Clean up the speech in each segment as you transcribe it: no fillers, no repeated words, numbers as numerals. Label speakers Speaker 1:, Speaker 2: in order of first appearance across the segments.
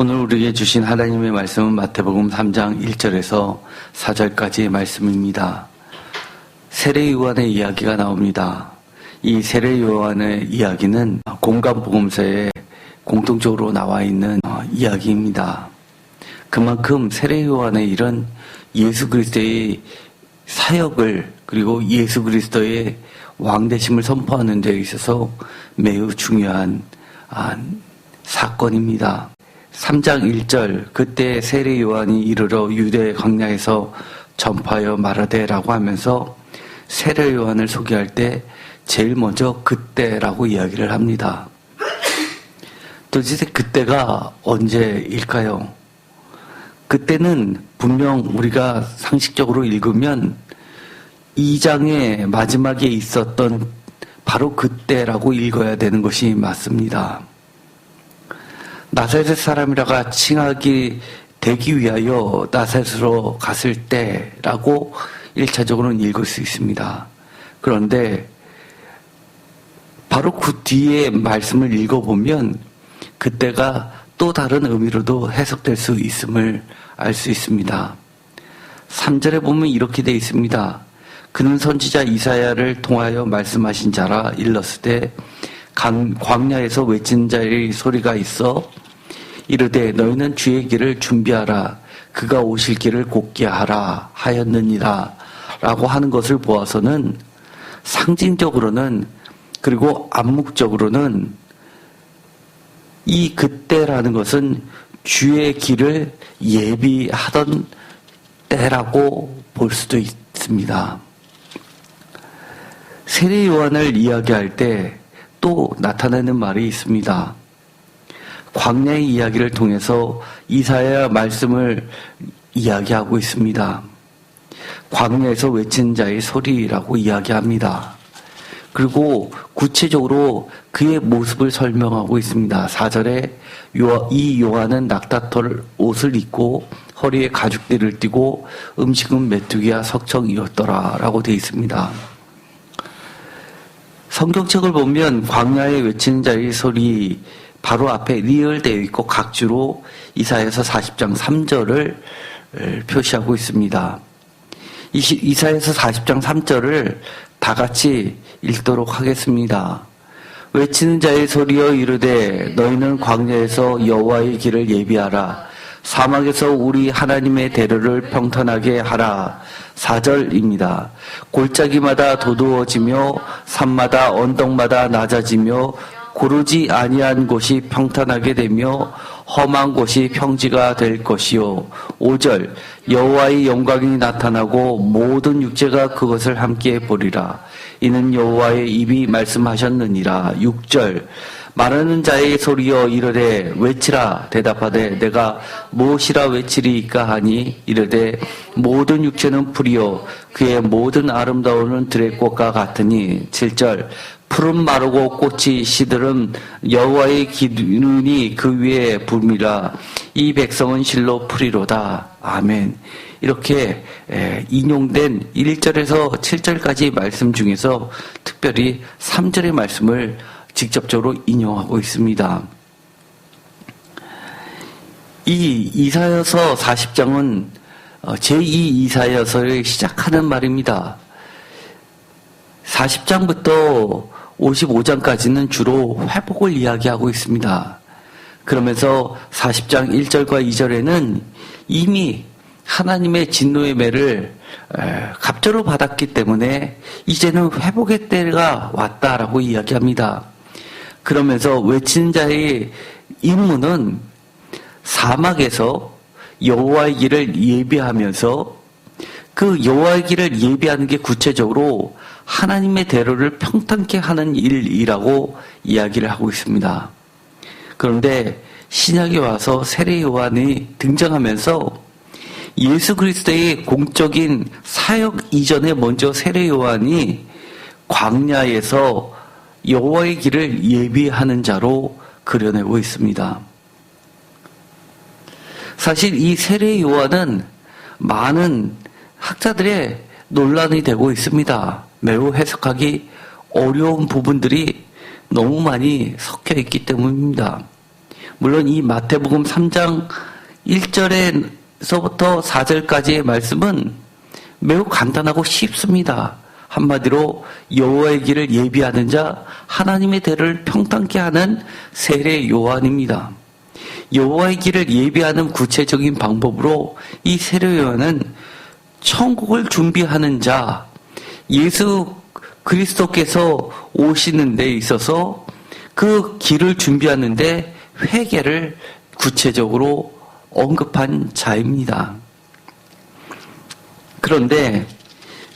Speaker 1: 오늘 우리에게 주신 하나님의 말씀은 마태복음 3장 1절에서 4절까지의 말씀입니다. 세례 요한의 이야기가 나옵니다. 이 세례 요한의 이야기는 공간복음서에 공통적으로 나와 있는 이야기입니다. 그만큼 세례 요한의 일은 예수 그리스도의 사역을 그리고 예수 그리스도의 왕되심을 선포하는 데 있어서 매우 중요한 사건입니다. 3장 1절 그때 세례 요한이 이르러 유대 광야에서 전파하여 말하되라고 하면서 세례 요한을 소개할 때 제일 먼저 그때라고 이야기를 합니다. 도대체 그때가 언제일까요? 그때는 분명 우리가 상식적으로 읽으면 2장의 마지막에 있었던 바로 그때라고 읽어야 되는 것이 맞습니다. 나사렛 사람이라가 칭하기 되기 위하여 나사렛으로 갔을 때라고 1차적으로는 읽을 수 있습니다. 그런데 바로 그 뒤에 말씀을 읽어보면 그때가 또 다른 의미로도 해석될 수 있음을 알 수 있습니다. 3절에 보면 이렇게 되어 있습니다. 그는 선지자 이사야를 통하여 말씀하신 자라 일렀으되 광야에서 외치는 자의 소리가 있어 이르되 너희는 주의 길을 준비하라 그가 오실 길을 곧게 하라 하였느니라 라고 하는 것을 보아서는 상징적으로는 그리고 암묵적으로는 이 그때라는 것은 주의 길을 예비하던 때라고 볼 수도 있습니다. 세례 요한을 이야기할 때 또 나타나는 말이 있습니다. 광야의 이야기를 통해서 이사야 말씀을 이야기하고 있습니다. 광야에서 외친 자의 소리라고 이야기합니다. 그리고 구체적으로 그의 모습을 설명하고 있습니다. 4절에 이 요한은 낙타털 옷을 입고 허리에 가죽띠를 띠고 음식은 메뚜기와 석청이었더라 라고 되어 있습니다. 성경책을 보면 광야에 외치는 자의 소리 바로 앞에 리을되어 있고 각주로 이사야서 40장 3절을 표시하고 있습니다. 이사야서 40장 3절을 다 같이 읽도록 하겠습니다. 외치는 자의 소리여 이르되 너희는 광야에서 여호와의 길을 예비하라. 사막에서 우리 하나님의 대로를 평탄하게 하라. 4절입니다. 골짜기마다 도두어지며 산마다 언덕마다 낮아지며 고르지 아니한 곳이 평탄하게 되며 험한 곳이 평지가 될 것이요. 5절 여호와의 영광이 나타나고 모든 육체가 그것을 함께 보리라. 이는 여호와의 입이 말씀하셨느니라. 6절 말하는 자의 소리여 이르되 외치라. 대답하되 내가 무엇이라 외치리이까 하니 이르되 모든 육체는 풀이요 그의 모든 아름다움은 들의 꽃과 같으니. 7절 푸른 마르고 꽃이 시들은 여호와의 기운이 그 위에 붐이라. 이 백성은 실로 풀이로다. 아멘. 이렇게 인용된 1절에서 7절까지 말씀 중에서 특별히 3절의 말씀을 직접적으로 인용하고 있습니다. 이 이사야서 40장은 제2 이사야서를 시작하는 말입니다. 40장부터 55장까지는 주로 회복을 이야기하고 있습니다. 그러면서 40장 1절과 2절에는 이미 하나님의 진노의 매를 갑절로 받았기 때문에 이제는 회복의 때가 왔다라고 이야기합니다. 그러면서 외치는 자의 임무는 사막에서 여호와의 길을 예비하면서 그 여호와의 길을 예비하는 게 구체적으로 하나님의 대로를 평탄케 하는 일이라고 이야기를 하고 있습니다. 그런데 신약에 와서 세례 요한이 등장하면서 예수 그리스도의 공적인 사역 이전에 먼저 세례 요한이 광야에서 여호와의 길을 예비하는 자로 그려내고 있습니다. 사실 이 세례 요한은 많은 학자들의 논란이 되고 있습니다. 매우 해석하기 어려운 부분들이 너무 많이 섞여 있기 때문입니다. 물론 이 마태복음 3장 1절에서부터 4절까지의 말씀은 매우 간단하고 쉽습니다. 한마디로 여호와의 길을 예비하는 자, 하나님의 대를 평탄케 하는 세례 요한입니다. 여호와의 길을 예비하는 구체적인 방법으로 이 세례 요한은 천국을 준비하는 자, 예수 그리스도께서 오시는 데 있어서 그 길을 준비하는 데 회개를 구체적으로 언급한 자입니다. 그런데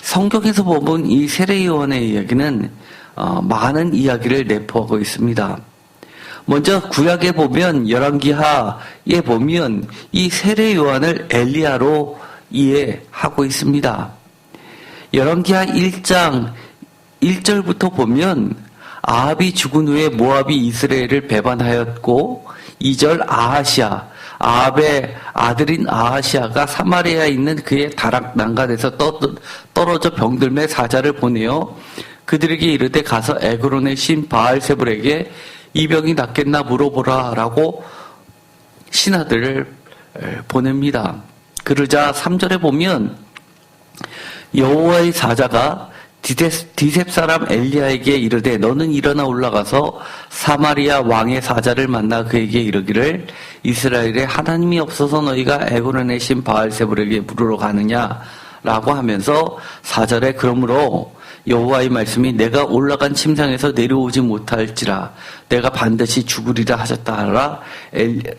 Speaker 1: 성경에서 보면 이 세례 요한의 이야기는 많은 이야기를 내포하고 있습니다. 먼저 구약에 보면 열왕기하에 보면 이 세례 요한을 엘리야로 이해하고 있습니다. 열왕기하 1장 1절부터 보면 아합이 죽은 후에 모압이 이스라엘을 배반하였고 2절 아합의 아들인 아하시아가 사마리아에 있는 그의 다락 난간에서 떨어져 병들매 사자를 보내어 그들에게 이르되 가서 에그론의 신 바알세불에게 이 병이 낫겠나 물어보라 라고 신하들을 보냅니다. 그러자 3절에 보면 여호와의 사자가 디셉 사람 엘리야에게 이르되 너는 일어나 올라가서 사마리아 왕의 사자를 만나 그에게 이르기를 이스라엘에 하나님이 없어서 너희가 에그론의 신 바알세불에게 물으러 가느냐라고 하면서 4절에 그러므로 여호와의 말씀이 내가 올라간 침상에서 내려오지 못할지라 내가 반드시 죽으리라 하셨다 하라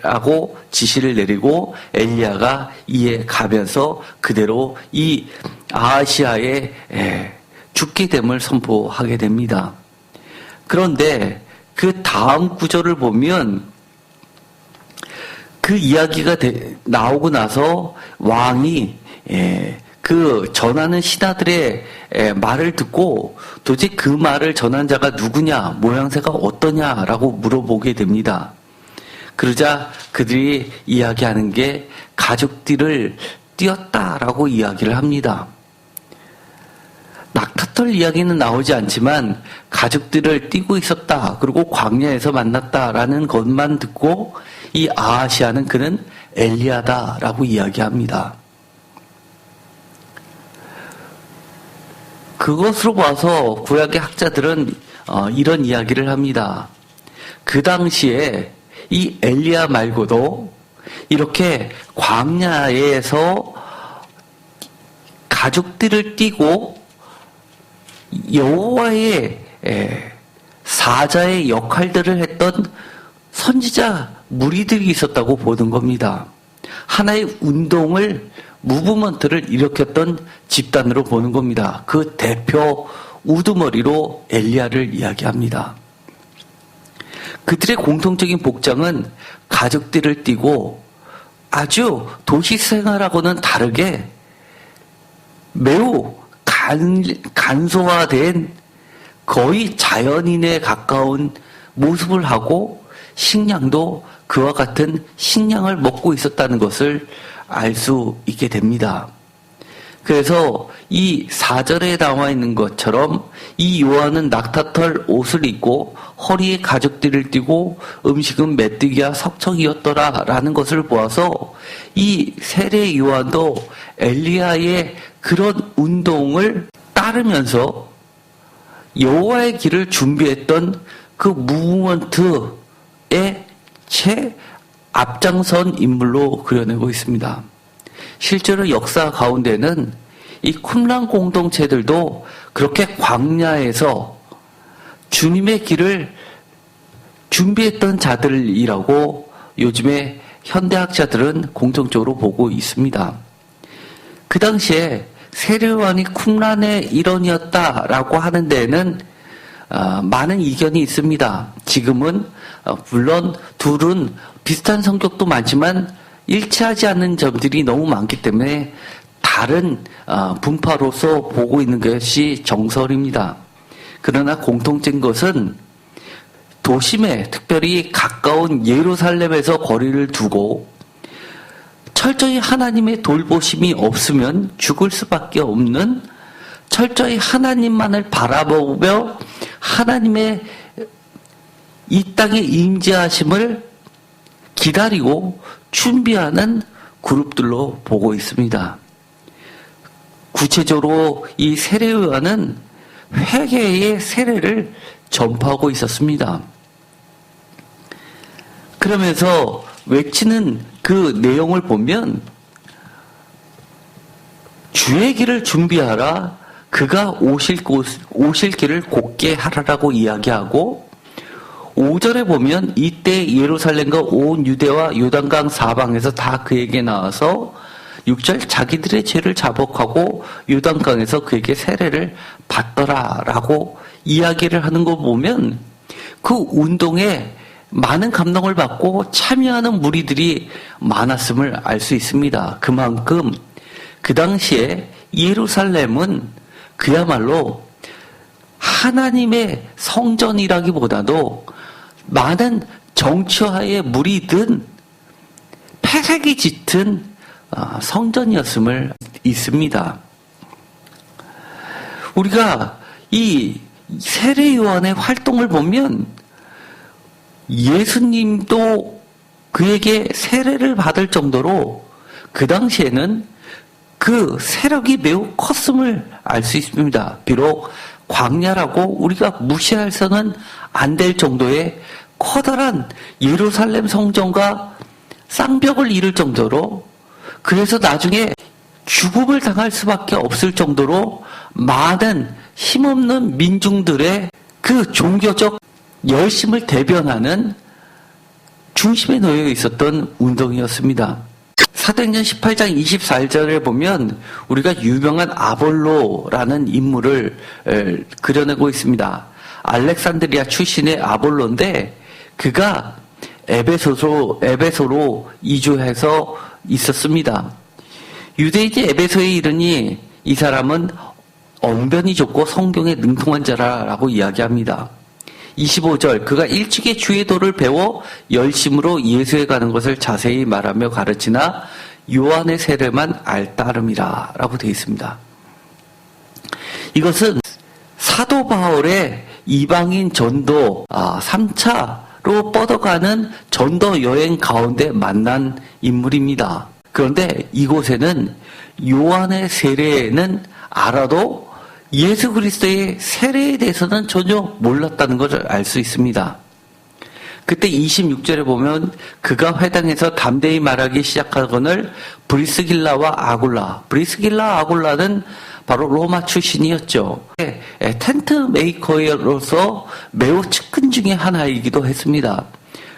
Speaker 1: 라고 지시를 내리고 엘리야가 이에 가면서 그대로 이 아하시아의 죽게 됨을 선포하게 됩니다. 그런데 그 다음 구절을 보면 그 이야기가 나오고 나서 왕이 그 전하는 신하들의 말을 듣고 도대체 그 말을 전한 자가 누구냐, 모양새가 어떠냐라고 물어보게 됩니다. 그러자 그들이 이야기하는 게 가죽띠를 띄었다라고 이야기를 합니다. 낙타털 이야기는 나오지 않지만 가죽들을 띄고 있었다. 그리고 광야에서 만났다라는 것만 듣고 이 아하시아는 그는 엘리야다라고 이야기합니다. 그것으로 봐서 구약의 학자들은 이런 이야기를 합니다. 그 당시에 이 엘리야 말고도 이렇게 광야에서 가죽들을 띄고 여호와의 사자의 역할들을 했던 선지자 무리들이 있었다고 보는 겁니다. 하나의 운동을 무브먼트를 일으켰던 집단으로 보는 겁니다. 그 대표 우두머리로 엘리야를 이야기합니다. 그들의 공통적인 복장은 가죽띠를 띠고 아주 도시 생활하고는 다르게 매우 간소화된 거의 자연인에 가까운 모습을 하고 식량도 그와 같은 식량을 먹고 있었다는 것을 알 수 있게 됩니다. 그래서 이 4절에 나와 있는 것처럼 이 요한은 낙타털 옷을 입고 허리에 가죽띠를 띠고 음식은 메뚜기와 석청이었더라 라는 것을 보아서 이 세례 요한도 엘리야의 그런 운동을 따르면서 여호와의 길을 준비했던 그 무브먼트의 앞장선 인물로 그려내고 있습니다. 실제로 역사 가운데는 이 쿰란 공동체들도 그렇게 광야에서 주님의 길을 준비했던 자들이라고 요즘에 현대학자들은 공통적으로 보고 있습니다. 그 당시에 세례요한이 쿰란의 일원이었다라고 하는 데에는 많은 이견이 있습니다. 지금은 물론 둘은 비슷한 성격도 많지만 일치하지 않는 점들이 너무 많기 때문에 다른 분파로서 보고 있는 것이 정설입니다. 그러나 공통된 것은 도심에 특별히 가까운 예루살렘에서 거리를 두고 철저히 하나님의 돌보심이 없으면 죽을 수밖에 없는 철저히 하나님만을 바라보며 하나님의 이 땅의 임재하심을 기다리고 준비하는 그룹들로 보고 있습니다. 구체적으로 이 세례요한은 회개의 세례를 전파하고 있었습니다. 그러면서 외치는 그 내용을 보면 주의 길을 준비하라, 그가 오실 길을 곧게 하라라고 이야기하고, 5절에 보면 이때 예루살렘과 온 유대와 요단강 사방에서 다 그에게 나와서 6절 자기들의 죄를 자복하고 요단강에서 그에게 세례를 받더라라고 이야기를 하는 거 보면 그 운동에 많은 감동을 받고 참여하는 무리들이 많았음을 알 수 있습니다. 그만큼 그 당시에 예루살렘은 그야말로 하나님의 성전이라기보다도 많은 정치화의 물이 든 폐색이 짙은 성전이었음을 있습니다. 우리가 이 세례 요한의 활동을 보면 예수님도 그에게 세례를 받을 정도로 그 당시에는 그 세력이 매우 컸음을 알 수 있습니다. 비록 광야라고 우리가 무시해서는 안 될 정도의 커다란 예루살렘 성전과 쌍벽을 이룰 정도로, 그래서 나중에 죽음을 당할 수밖에 없을 정도로 많은 힘없는 민중들의 그 종교적 열심을 대변하는 중심에 놓여 있었던 운동이었습니다. 사도행전 18장 24절에 보면 우리가 유명한 아볼로라는 인물을 그려내고 있습니다. 알렉산드리아 출신의 아볼로인데 그가 에베소로 이주해서 있었습니다. 유대인이 에베소에 이르니 이 사람은 언변이 좋고 성경에 능통한 자라라고 이야기합니다. 25절, 그가 일찍이 주의 도를 배워 열심으로 예수에 가는 것을 자세히 말하며 가르치나 요한의 세례만 알따름이라 라고 되어 있습니다. 이것은 사도 바울의 이방인 전도 3차로 뻗어가는 전도 여행 가운데 만난 인물입니다. 그런데 이곳에는 요한의 세례는 알아도 예수 그리스도의 세례에 대해서는 전혀 몰랐다는 것을 알 수 있습니다. 그때 26절에 보면 그가 회당에서 담대히 말하기 시작하거늘 브리스길라와 아굴라는 바로 로마 출신이었죠. 텐트 메이커로서 매우 측근 중에 하나이기도 했습니다.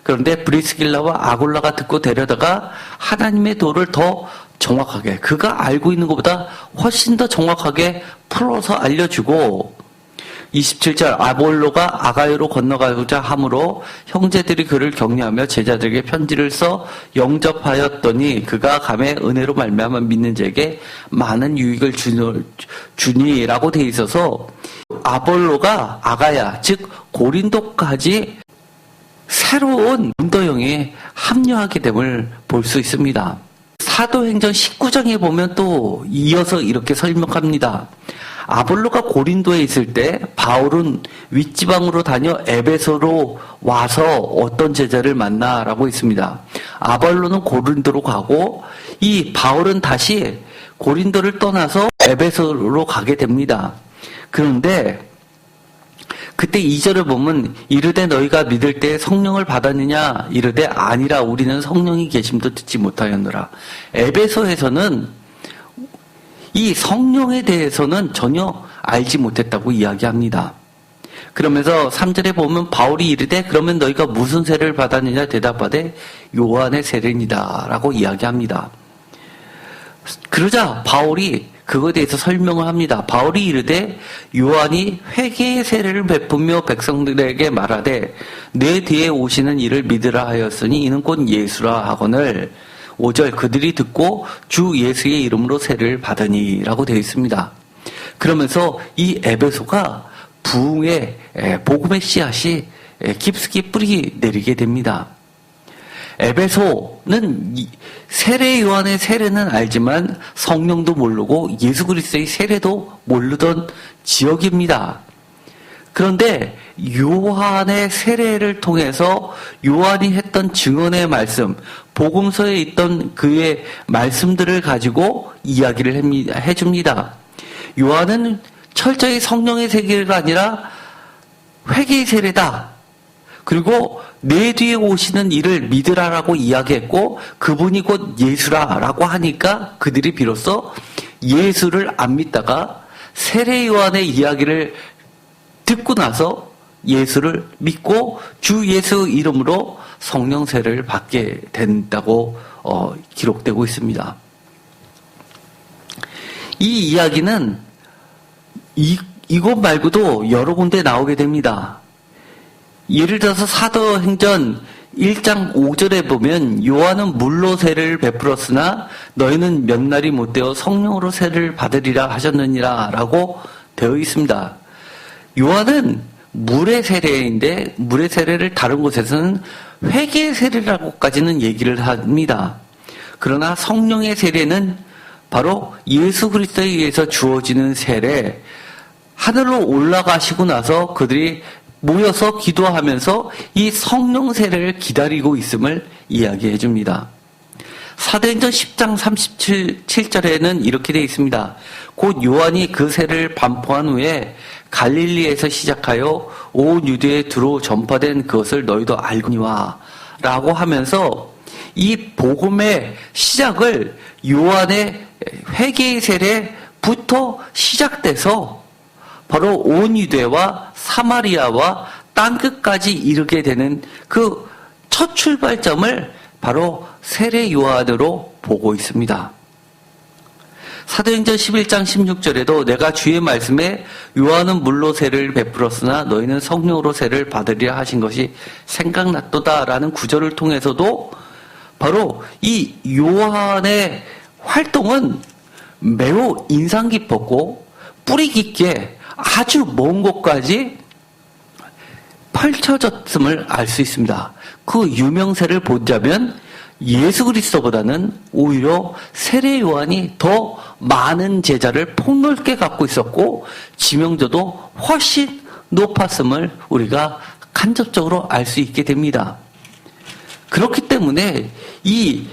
Speaker 1: 그런데 브리스길라와 아굴라가 듣고 데려다가 하나님의 도를 더 정확하게, 그가 알고 있는 것보다 훨씬 더 정확하게 풀어서 알려주고, 27절, 아볼로가 아가야로 건너가고자 하므로 형제들이 그를 격려하며 제자들에게 편지를 써 영접하였더니 그가 감에 은혜로 말미암아 믿는 자에게 많은 유익을 주니라고 돼 있어서 아볼로가 아가야, 즉 고린도까지 새로운 문도형에 합류하게 됨을 볼 수 있습니다. 사도행전 19장에 보면 또 이어서 이렇게 설명합니다. 아볼로가 고린도에 있을 때 바울은 윗지방으로 다녀 에베소로 와서 어떤 제자를 만나라고 있습니다. 아볼로는 고린도로 가고 이 바울은 다시 고린도를 떠나서 에베소로 가게 됩니다. 그런데 그때 2절을 보면 이르되 너희가 믿을 때 성령을 받았느냐 이르되 아니라 우리는 성령이 계심도 듣지 못하였노라. 에베소에서는 이 성령에 대해서는 전혀 알지 못했다고 이야기합니다. 그러면서 3절에 보면 바울이 이르되 그러면 너희가 무슨 세례를 받았느냐 대답하되 요한의 세례니라 라고 이야기합니다. 그러자 바울이 그거에 대해서 설명을 합니다. 바울이 이르되 요한이 회개의 세례를 베푸며 백성들에게 말하되 내 뒤에 오시는 이를 믿으라 하였으니 이는 곧 예수라 하거늘 5절 그들이 듣고 주 예수의 이름으로 세례를 받으니 라고 되어 있습니다. 그러면서 이 에베소가 부흥의 복음의 씨앗이 깊숙이 뿌리 내리게 됩니다. 에베소는 세례 요한의 세례는 알지만 성령도 모르고 예수 그리스도의 세례도 모르던 지역입니다. 그런데 요한의 세례를 통해서 요한이 했던 증언의 말씀, 복음서에 있던 그의 말씀들을 가지고 이야기를 해줍니다. 요한은 철저히 성령의 세례가 아니라 회개의 세례다. 그리고 내 뒤에 오시는 이를 믿으라라고 이야기했고 그분이 곧 예수라라고 하니까 그들이 비로소 예수를 안 믿다가 세례 요한의 이야기를 듣고 나서 예수를 믿고 주 예수 이름으로 성령 세례를 받게 된다고 기록되고 있습니다. 이 이야기는 이곳 말고도 여러 군데 나오게 됩니다. 예를 들어서 사도행전 1장 5절에 보면 요한은 물로 세례를 베풀었으나 너희는 몇 날이 못되어 성령으로 세례를 받으리라 하셨느니라 라고 되어 있습니다. 요한은 물의 세례인데 물의 세례를 다른 곳에서는 회개의 세례라고까지는 얘기를 합니다. 그러나 성령의 세례는 바로 예수 그리스도에 의해서 주어지는 세례, 하늘로 올라가시고 나서 그들이 모여서 기도하면서 이 성령 세례를 기다리고 있음을 이야기해 줍니다. 사도행전 10장 37절에는 이렇게 되어 있습니다. 곧 요한이 그 세례를 반포한 후에 갈릴리에서 시작하여 온 유대에 두루 전파된 그것을 너희도 알거니와 라고 하면서 이 복음의 시작을 요한의 회개의 세례부터 시작돼서 바로 온 유대와 사마리아와 땅끝까지 이르게 되는 그 첫 출발점을 바로 세례 요한으로 보고 있습니다. 사도행전 11장 16절에도 내가 주의 말씀에 요한은 물로 세례를 베풀었으나 너희는 성령으로 세례를 받으리라 하신 것이 생각났도다라는 구절을 통해서도 바로 이 요한의 활동은 매우 인상 깊었고 뿌리 깊게 아주 먼 곳까지 펼쳐졌음을 알 수 있습니다. 그 유명세를 보자면 예수 그리스도보다는 오히려 세례 요한이 더 많은 제자를 폭넓게 갖고 있었고 지명도도 훨씬 높았음을 우리가 간접적으로 알 수 있게 됩니다. 그렇기 때문에 이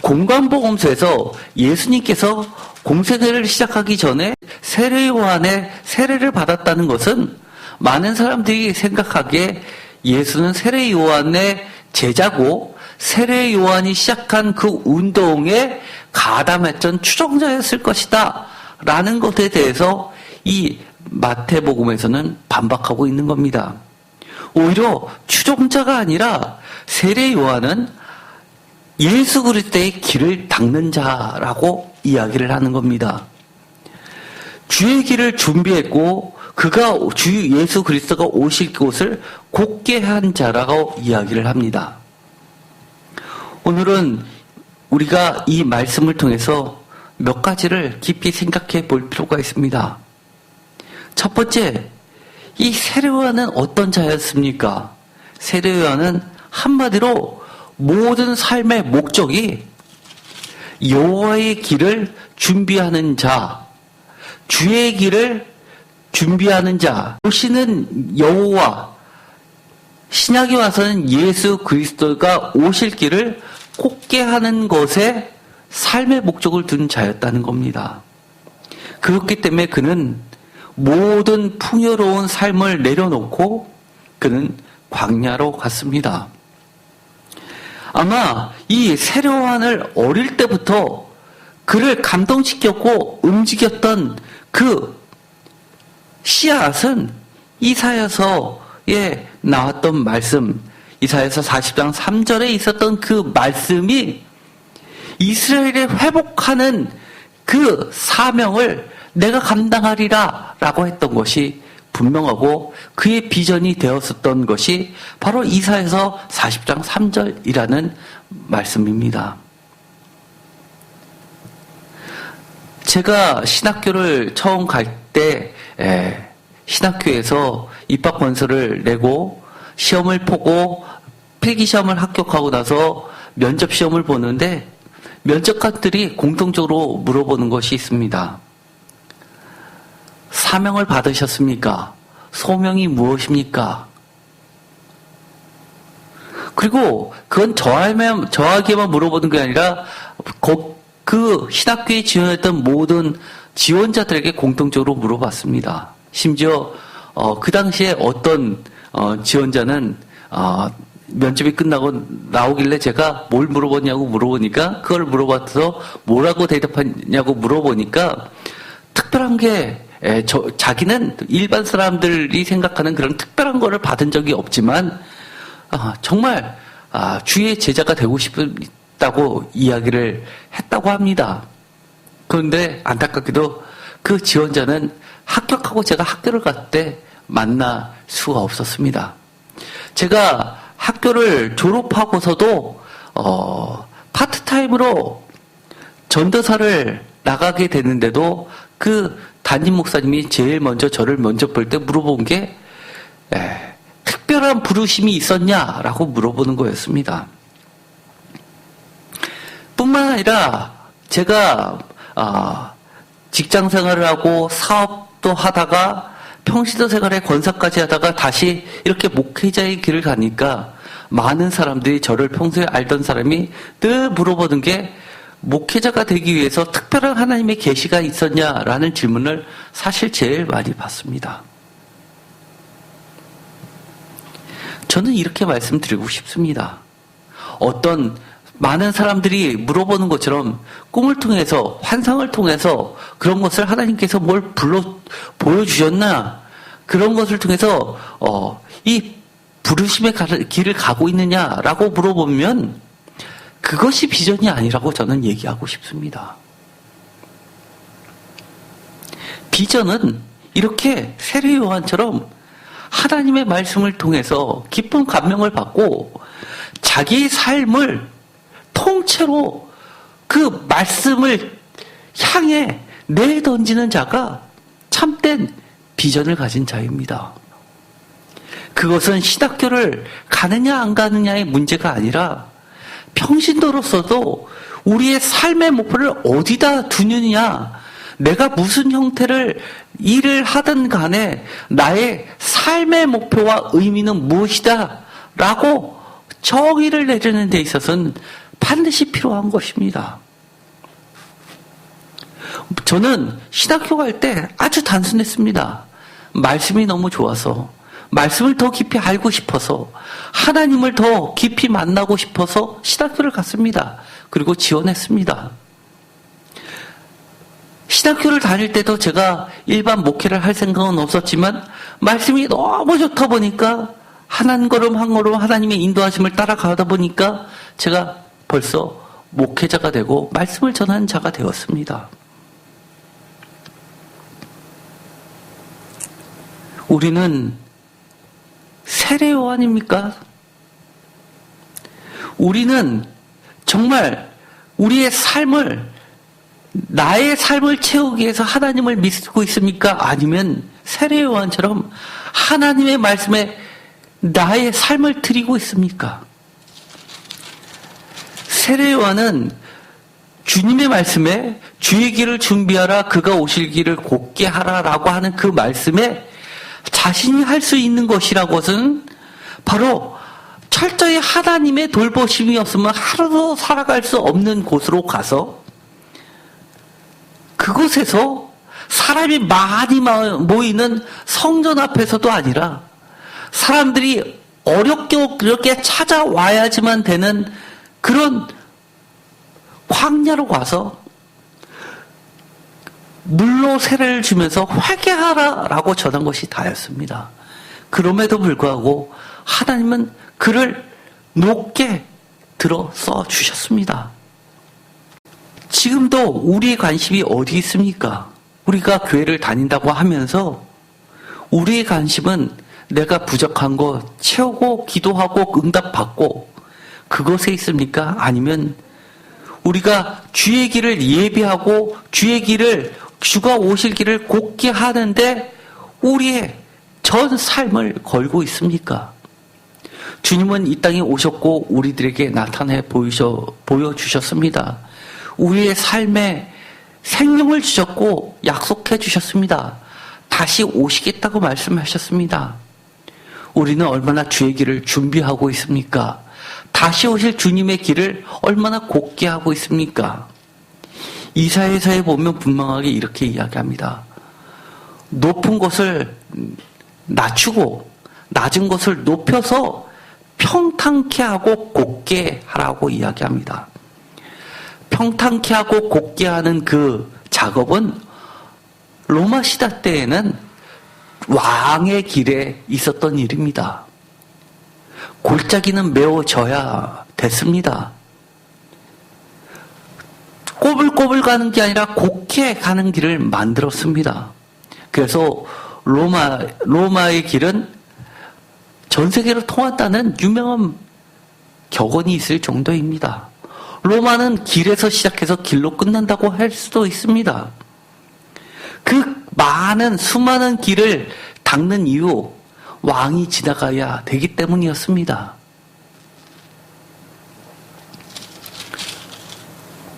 Speaker 1: 공관복음서에서 예수님께서 공생애를 시작하기 전에 세례 요한의 세례를 받았다는 것은 많은 사람들이 생각하기에 예수는 세례 요한의 제자고 세례 요한이 시작한 그 운동에 가담했던 추종자였을 것이다 라는 것에 대해서 이 마태복음에서는 반박하고 있는 겁니다. 오히려 추종자가 아니라 세례 요한은 예수 그리스도의 길을 닦는 자라고 이야기를 하는 겁니다. 주의 길을 준비했고 그가 주 예수 그리스도가 오실 곳을 곧게 한 자라고 이야기를 합니다. 오늘은 우리가 이 말씀을 통해서 몇 가지를 깊이 생각해 볼 필요가 있습니다. 첫 번째, 이 세례 요한은 어떤 자였습니까? 세례 요한은 한마디로 모든 삶의 목적이 여호와의 길을 준비하는 자, 주의 길을 준비하는 자, 오시는 여호와, 신약에 와서는 예수 그리스도가 오실 길을 곧게 하는 것에 삶의 목적을 둔 자였다는 겁니다. 그렇기 때문에 그는 모든 풍요로운 삶을 내려놓고 그는 광야로 갔습니다. 아마 이 세례 요한을 어릴 때부터 그를 감동시켰고 움직였던 그 씨앗은 이사야서에 나왔던 말씀, 이사야서 40장 3절에 있었던 그 말씀이 이스라엘을 회복하는 그 사명을 내가 감당하리라 라고 했던 것이 분명하고 그의 비전이 되었었던 것이 바로 이사야서 40장 3절이라는 말씀입니다. 제가 신학교를 처음 갈 때 신학교에서 입학원서를 내고 시험을 보고 필기시험을 합격하고 나서 면접시험을 보는데 면접관들이 공통적으로 물어보는 것이 있습니다. 사명을 받으셨습니까? 소명이 무엇입니까? 그리고 그건 저에게만 물어보는 게 아니라 그 신학교에 지원했던 모든 지원자들에게 공통적으로 물어봤습니다. 심지어 그 당시에 어떤 지원자는 면접이 끝나고 나오길래 제가 뭘 물어봤냐고 물어보니까 그걸 물어봐서 뭐라고 대답하냐고 물어보니까 특별한 게 자기는 일반 사람들이 생각하는 그런 특별한 거를 받은 적이 없지만 정말 주의 제자가 되고 싶다고 이야기를 했다고 합니다. 그런데 안타깝게도 그 지원자는 합격하고 제가 학교를 갈 때 만날 수가 없었습니다. 제가 학교를 졸업하고서도 파트타임으로 전도사를 나가게 됐는데도 그 담임 목사님이 제일 먼저 저를 면접 볼 때 물어본 게 특별한 부르심이 있었냐라고 물어보는 거였습니다. 뿐만 아니라 제가 직장 생활을 하고 사업도 하다가 평시도 생활에 권사까지 하다가 다시 이렇게 목회자의 길을 가니까 많은 사람들이 저를 평소에 알던 사람이 늘 물어보는 게 목회자가 되기 위해서 특별한 하나님의 계시가 있었냐라는 질문을 사실 제일 많이 받습니다. 저는 이렇게 말씀드리고 싶습니다. 어떤 많은 사람들이 물어보는 것처럼 꿈을 통해서 환상을 통해서 그런 것을 하나님께서 뭘 보여주셨나 그런 것을 통해서 이 부르심의 길을 가고 있느냐라고 물어보면 그것이 비전이 아니라고 저는 얘기하고 싶습니다. 비전은 이렇게 세례 요한처럼 하나님의 말씀을 통해서 깊은 감명을 받고 자기의 삶을 통째로 그 말씀을 향해 내던지는 자가 참된 비전을 가진 자입니다. 그것은 신학교를 가느냐 안 가느냐의 문제가 아니라 평신도로서도 우리의 삶의 목표를 어디다 두느냐, 내가 무슨 형태를 일을 하든 간에 나의 삶의 목표와 의미는 무엇이다 라고 정의를 내리는 데 있어서는 반드시 필요한 것입니다. 저는 신학교 갈 때 아주 단순했습니다. 말씀이 너무 좋아서, 말씀을 더 깊이 알고 싶어서, 하나님을 더 깊이 만나고 싶어서 신학교를 갔습니다. 그리고 지원했습니다. 신학교를 다닐 때도 제가 일반 목회를 할 생각은 없었지만 말씀이 너무 좋다 보니까 한 걸음 한 걸음 하나님의 인도하심을 따라가다 보니까 제가 벌써 목회자가 되고 말씀을 전하는 자가 되었습니다. 우리는 세례 요한입니까? 우리는 정말 우리의 삶을, 나의 삶을 채우기 위해서 하나님을 믿고 있습니까? 아니면 세례 요한처럼 하나님의 말씀에 나의 삶을 드리고 있습니까? 세례 요한은 주님의 말씀에 주의 길을 준비하라, 그가 오실 길을 곧게 하라라고 하는 그 말씀에 자신이 할 수 있는 것이라고는 바로 철저히 하나님의 돌보심이 없으면 하루도 살아갈 수 없는 곳으로 가서 그곳에서 사람이 많이 모이는 성전 앞에서도 아니라 사람들이 어렵게 찾아와야지만 되는 그런 광야로 가서 물로 세례를 주면서 회개하라라고 전한 것이 다였습니다. 그럼에도 불구하고 하나님은 그를 높게 들어 써 주셨습니다. 지금도 우리의 관심이 어디 있습니까? 우리가 교회를 다닌다고 하면서 우리의 관심은 내가 부족한 거 채우고 기도하고 응답받고 그것에 있습니까? 아니면 우리가 주의 길을 예비하고 주가 오실 길을 곧게 하는데 우리의 전 삶을 걸고 있습니까? 주님은 이 땅에 오셨고 우리들에게 나타내 보여주셨습니다. 우리의 삶에 생명을 주셨고 약속해 주셨습니다. 다시 오시겠다고 말씀하셨습니다. 우리는 얼마나 주의 길을 준비하고 있습니까? 다시 오실 주님의 길을 얼마나 곧게 하고 있습니까? 이사야서에 보면 분명하게 이렇게 이야기합니다. 높은 곳을 낮추고 낮은 곳을 높여서 평탄케 하고 곧게 하라고 이야기합니다. 평탄케 하고 곧게 하는 그 작업은 로마 시대 때에는 왕의 길에 있었던 일입니다. 골짜기는 메워져야 됐습니다. 꼬불꼬불 가는 게 아니라 곧게 가는 길을 만들었습니다. 그래서 로마의 길은 전 세계로 통한다는 유명한 격언이 있을 정도입니다. 로마는 길에서 시작해서 길로 끝난다고 할 수도 있습니다. 그 많은 수많은 길을 닦는 이유, 왕이 지나가야 되기 때문이었습니다.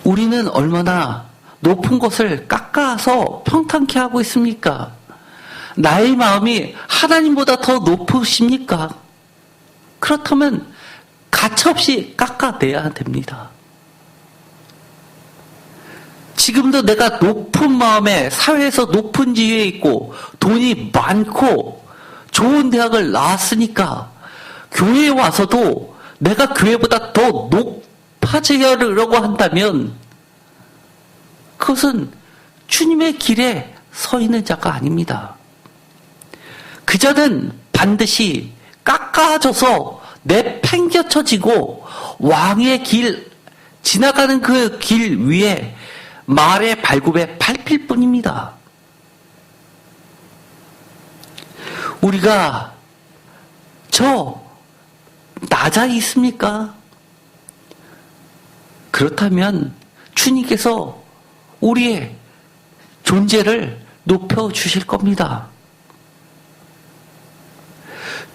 Speaker 1: 우리는 얼마나 높은 곳을 깎아서 평탄케 하고 있습니까? 나의 마음이 하나님보다 더 높으십니까? 그렇다면 가차없이 깎아내야 됩니다. 지금도 내가 높은 마음에 사회에서 높은 지위에 있고 돈이 많고 좋은 대학을 나왔으니까 교회에 와서도 내가 교회보다 더 높아지려고 한다면 그것은 주님의 길에 서 있는 자가 아닙니다. 그 자는 반드시 깎아져서 내팽겨쳐지고 왕의 길, 지나가는 그 길 위에 말의 발굽에 밟힐 뿐입니다. 우리가 저 낮아 있습니까? 그렇다면 주님께서 우리의 존재를 높여주실 겁니다.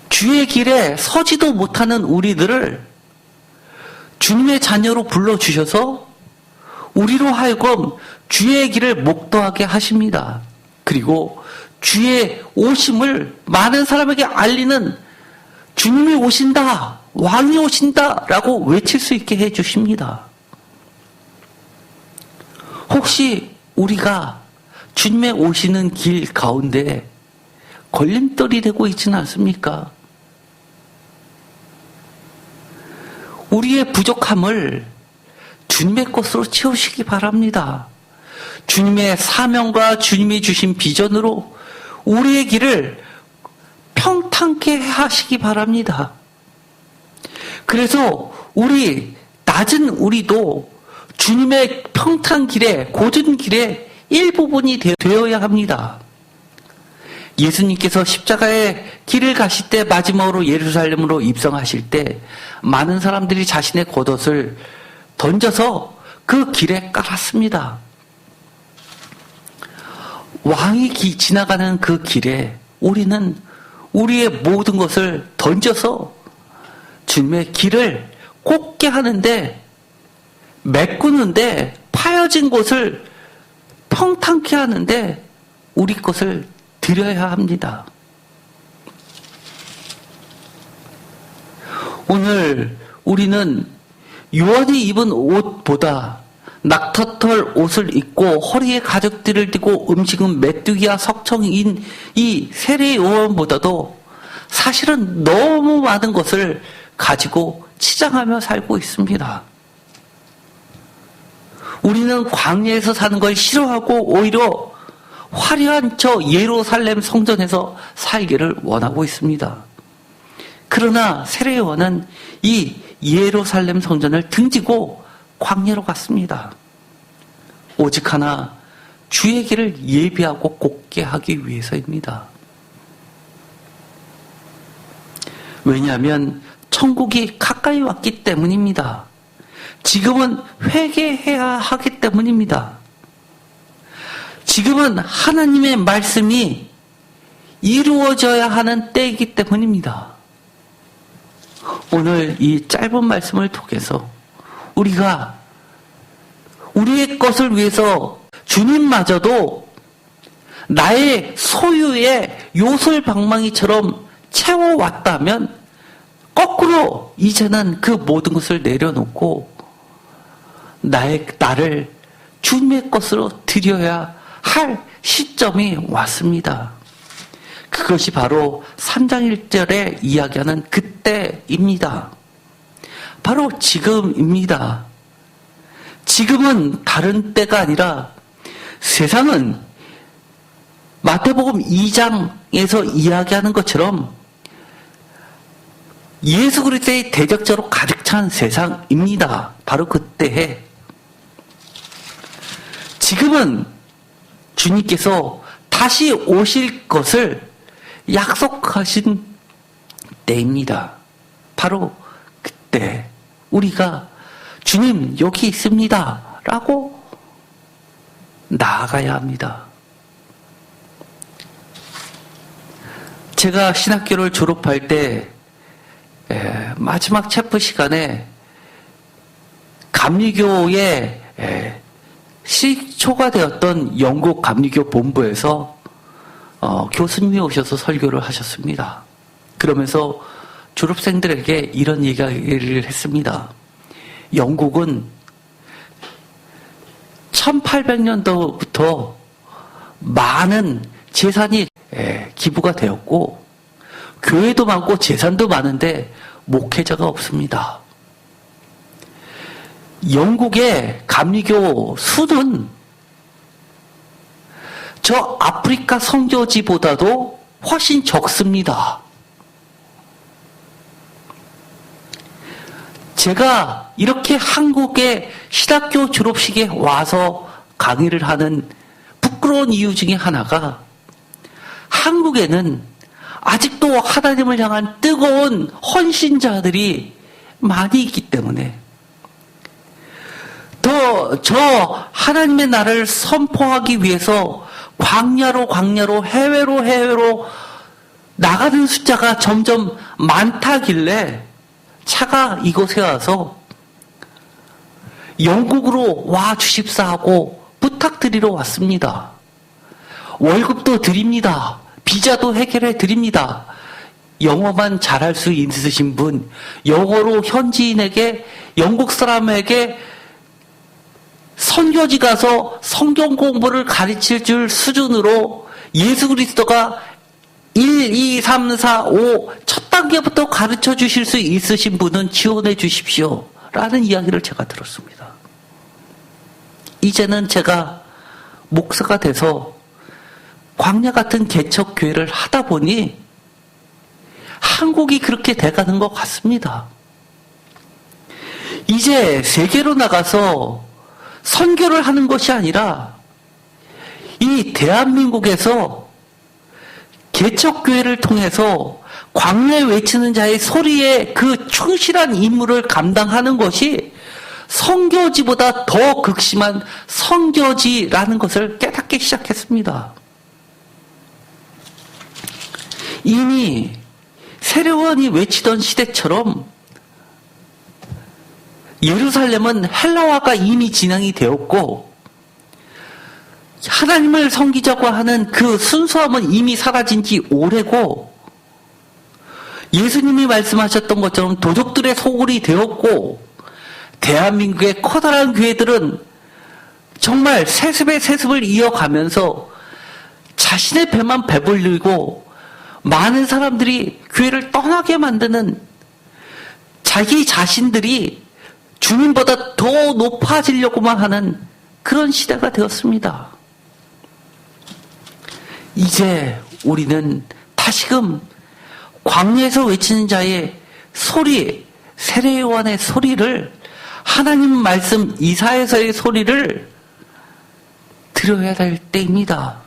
Speaker 1: 주의 길에 서지도 못하는 우리들을 주님의 자녀로 불러주셔서 우리로 하여금 주의 길을 목도하게 하십니다. 그리고 주의 오심을 많은 사람에게 알리는 주님이 오신다, 왕이 오신다 라고 외칠 수 있게 해주십니다. 혹시 우리가 주님의 오시는 길 가운데 걸림돌이 되고 있지는 않습니까? 우리의 부족함을 주님의 것으로 채우시기 바랍니다. 주님의 사명과 주님이 주신 비전으로 우리의 길을 평탄케 하시기 바랍니다. 그래서 낮은 우리도 주님의 평탄 길에, 고든 길의 일부분이 되어야 합니다. 예수님께서 십자가의 길을 가실 때 마지막으로 예루살렘으로 입성하실 때 많은 사람들이 자신의 겉옷을 던져서 그 길에 깔았습니다. 왕이 지나가는 그 길에 우리는 우리의 모든 것을 던져서 주님의 길을 곱게 하는데, 메꾸는데, 파여진 곳을 평탄케 하는데 우리 것을 드려야 합니다. 오늘 우리는 요한이 입은 옷보다 낙타털 옷을 입고 허리에 가죽띠를 띠고 음식은 메뚜기와 석청인 이 세례 요한보다도 사실은 너무 많은 것을 가지고 치장하며 살고 있습니다. 우리는 광야에서 사는 걸 싫어하고 오히려 화려한 저 예루살렘 성전에서 살기를 원하고 있습니다. 그러나 세례 요한은 이 예루살렘 성전을 등지고 광야로 갔습니다. 오직 하나, 주의 길을 예비하고 곧게 하기 위해서입니다. 왜냐하면 천국이 가까이 왔기 때문입니다. 지금은 회개해야 하기 때문입니다. 지금은 하나님의 말씀이 이루어져야 하는 때이기 때문입니다. 오늘 이 짧은 말씀을 통해서 우리가 우리의 것을 위해서 주님마저도 나의 소유의 요술방망이처럼 채워왔다면 거꾸로 이제는 그 모든 것을 내려놓고 나를 주님의 것으로 드려야 할 시점이 왔습니다. 그것이 바로 3장 1절에 이야기하는 그때입니다. 바로 지금입니다. 지금은 다른 때가 아니라 세상은 마태복음 2장에서 이야기하는 것처럼 예수 그리스도의 대적자로 가득 찬 세상입니다. 바로 그때에 지금은 주님께서 다시 오실 것을 약속하신 때입니다. 바로 그때 우리가 주님 여기 있습니다 라고 나아가야 합니다. 제가 신학교를 졸업할 때 마지막 체프 시간에 감리교의 시초가 되었던 영국 감리교 본부에서 교수님이 오셔서 설교를 하셨습니다. 그러면서 졸업생들에게 이런 얘기를 했습니다. 영국은 1800년도부터 많은 재산이 기부가 되었고 교회도 많고 재산도 많은데 목회자가 없습니다. 영국의 감리교 수는 저 아프리카 선교지보다도 훨씬 적습니다. 제가 이렇게 한국의 신학교 졸업식에 와서 강의를 하는 부끄러운 이유 중에 하나가 한국에는 아직도 하나님을 향한 뜨거운 헌신자들이 많이 있기 때문에 저 하나님의 나라를 선포하기 위해서 광야로 해외로 나가는 숫자가 점점 많다길래 차가 이곳에 와서 영국으로 와 주십사 하고 부탁드리러 왔습니다. 월급도 드립니다. 비자도 해결해 드립니다. 영어만 잘할 수 있으신 분, 영어로 현지인에게, 영국 사람에게 선교지 가서 성경 공부를 가르칠 줄 수준으로 예수 그리스도가 1, 2, 3, 4, 5 첫 단계부터 가르쳐 주실 수 있으신 분은 지원해 주십시오. 라는 이야기를 제가 들었습니다. 이제는 제가 목사가 돼서 광야 같은 개척교회를 하다 보니 한국이 그렇게 돼가는 것 같습니다. 이제 세계로 나가서 선교를 하는 것이 아니라 이 대한민국에서 개척교회를 통해서 광야에 외치는 자의 소리에 그 충실한 임무를 감당하는 것이 선교지보다 더 극심한 선교지라는 것을 깨닫기 시작했습니다. 이미 세례요한이 외치던 시대처럼 예루살렘은 헬라화가 이미 진행이 되었고 하나님을 섬기자고 하는 그 순수함은 이미 사라진 지 오래고 예수님이 말씀하셨던 것처럼 도적들의 소굴이 되었고 대한민국의 커다란 교회들은 정말 세습을 이어가면서 자신의 배만 배불리고 많은 사람들이 교회를 떠나게 만드는 자기 자신들이 주님보다 더 높아지려고만 하는 그런 시대가 되었습니다. 이제 우리는 다시금 광야에서 외치는 자의 소리, 세례요한의 소리를, 하나님 말씀 이사야서의 소리를 들어야 될 때입니다.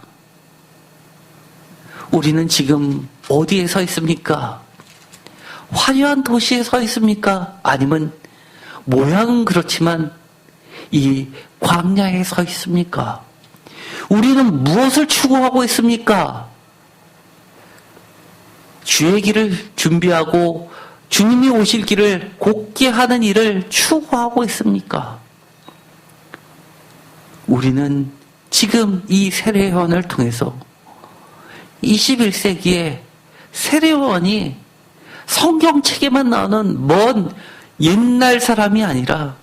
Speaker 1: 우리는 지금 어디에 서 있습니까? 화려한 도시에 서 있습니까? 아니면 모양은 그렇지만 이 광야에 서 있습니까? 우리는 무엇을 추구하고 있습니까? 주의 길을 준비하고 주님이 오실 길을 곧게 하는 일을 추구하고 있습니까? 우리는 지금 이 세례요한을 통해서 21세기에 세례요한이 성경책에만 나오는 먼 옛날 사람이 아니라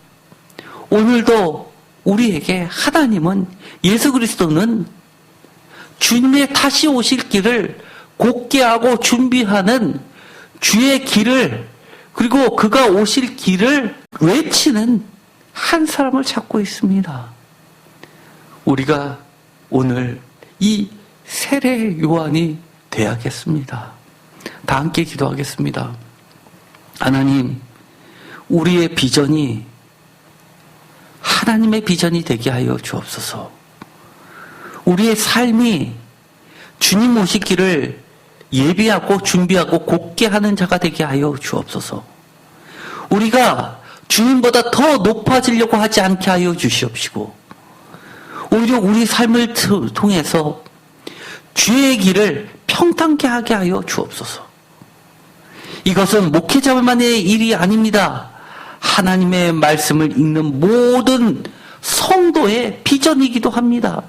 Speaker 1: 오늘도 우리에게 하나님은, 예수 그리스도는 주님의 다시 오실 길을 곧게 하고 준비하는 주의 길을, 그리고 그가 오실 길을 외치는 한 사람을 찾고 있습니다. 우리가 오늘 이 세례 요한이 되야겠습니다. 다 함께 기도하겠습니다. 하나님, 우리의 비전이 하나님의 비전이 되게 하여 주옵소서. 우리의 삶이 주님 오실 길을 예비하고 준비하고 곧게 하는 자가 되게 하여 주옵소서. 우리가 주님보다 더 높아지려고 하지 않게 하여 주시옵시고, 오히려 우리 삶을 통해서 주의 길을 평탄케 하게 하여 주옵소서. 이것은 목회자만의 일이 아닙니다. 하나님의 말씀을 읽는 모든 성도의 비전이기도 합니다.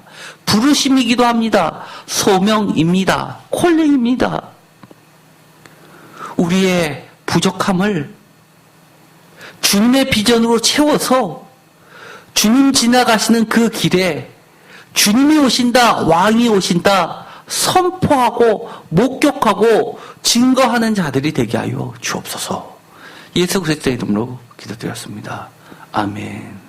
Speaker 1: 부르심이기도 합니다. 소명입니다. 콜링입니다. 우리의 부족함을 주님의 비전으로 채워서 주님 지나가시는 그 길에 주님이 오신다, 왕이 오신다 선포하고 목격하고 증거하는 자들이 되게 하여 주옵소서. 예수 그리스도의 이름으로 기도드렸습니다. 아멘.